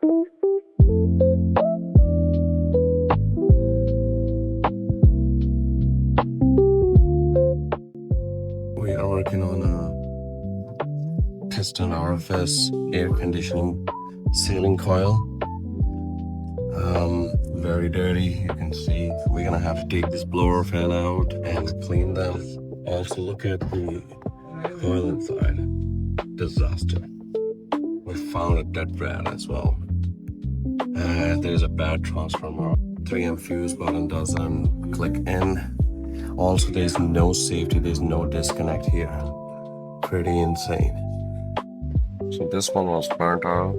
We are working on a piston RFS air conditioning sealing coil. Very dirty, you can see. We're gonna have to take this blower fan out and clean them. Also look at the coil inside. Disaster. We found a dead brad as well. There's a bad transformer. 3M fuse button doesn't click in. Also, there's no safety, there's no disconnect here. Pretty insane. So this one was burnt out.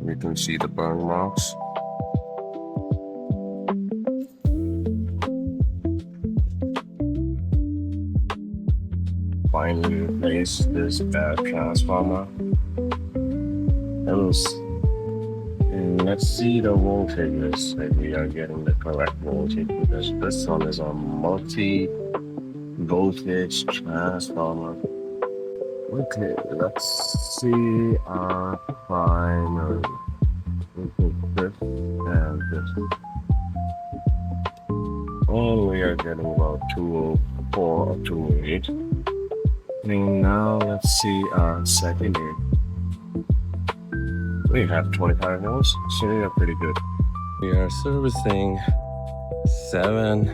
You can see the burn marks. Finally replace this bad transformer. And let's see the voltages, if we are getting the correct voltage, because this one is a multi-voltage transformer. Okay, let's see our primary. This and this. And we are getting about 204 or 208. And now let's see our secondary. We have 25 volts, so we are pretty good. We are servicing 7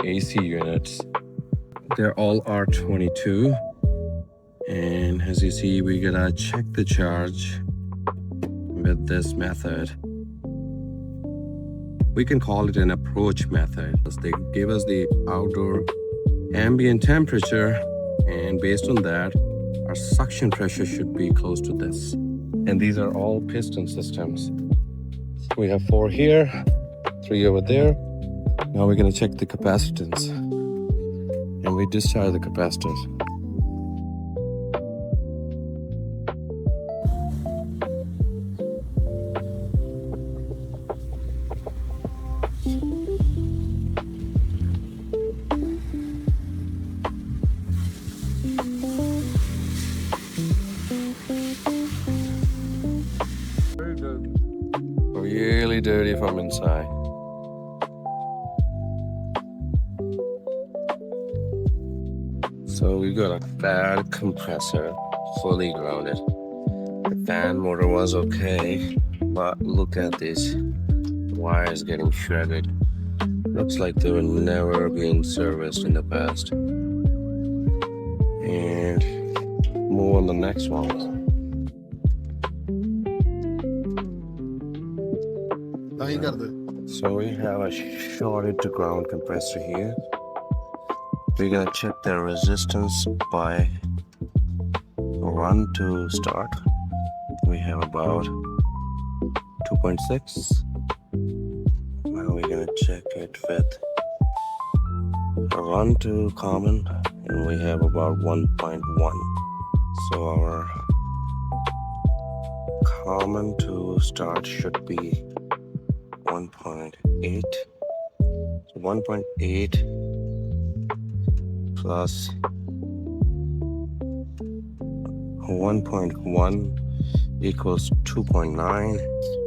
AC units. They're all R-22. And as you see, we gotta check the charge with this method. We can call it an approach method. They give us the outdoor ambient temperature, and based on that, our suction pressure should be close to this. And these are all piston systems. We have 4 here, 3 over there. Now we're gonna check the capacitance. And we discharge the capacitors. Really dirty from inside. So we got a bad compressor, fully grounded. The fan motor was okay, but look at this. Wires getting shredded. Looks like they were never being serviced in the past. And move on the next one. So we have a shorted to ground compressor here. We're gonna check the resistance by run to start. We have about 2.6. Now we're gonna check it with a run to common, and we have about 1.1. So our common to start should be 1.8. So 1.8 plus 1.1 equals 2.9.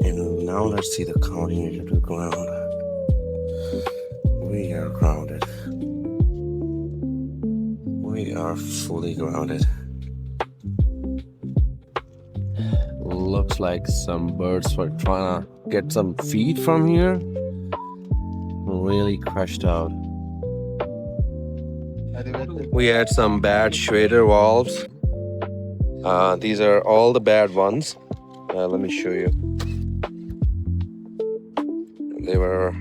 And now let's see the counting to ground. We are grounded. We are fully grounded. Looks like some birds were trying to get some feed from here. Really crushed out. We had some bad Schrader valves. These are all the bad ones. Let me show you. They were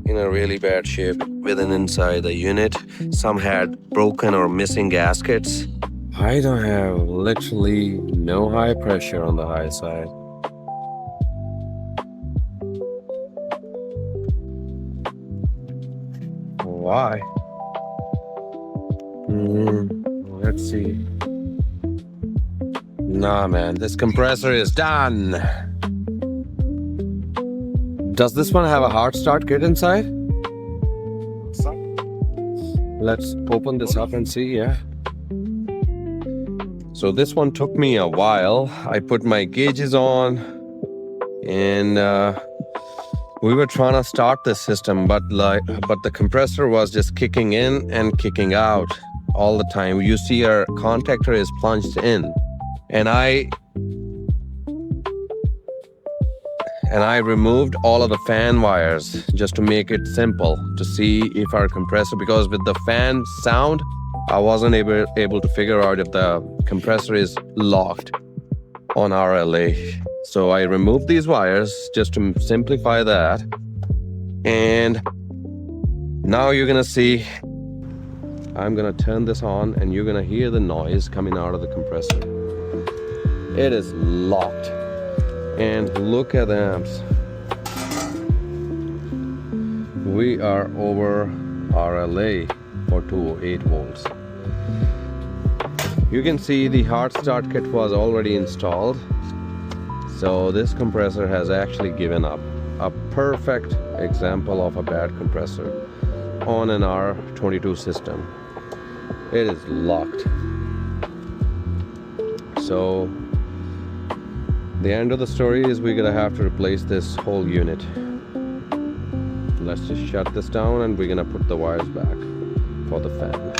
in a really bad shape within inside the unit. Some had broken or missing gaskets. I don't have literally no high pressure on the high side. Why? Let's see. Nah, man, this compressor is done. Does this one have a hard start kit inside? Let's open this up and see, yeah. So this one took me a while. I put my gauges on and we were trying to start the system, but the compressor was just kicking in and kicking out all the time. You see our contactor is plunged in, and I removed all of the fan wires just to make it simple to see if our compressor, because with the fan sound, I wasn't able to figure out if the compressor is locked on RLA. So I removed these wires just to simplify that. And now you're gonna see, I'm gonna turn this on and you're gonna hear the noise coming out of the compressor. It is locked. And look at the amps. We are over RLA for 208 volts. You can see the hard start kit was already installed. So this compressor has actually given up. A perfect example of a bad compressor on an R-22 system. It is locked. So the end of the story is we're gonna have to replace this whole unit. Let's just shut this down and we're gonna put the wires back for the fan.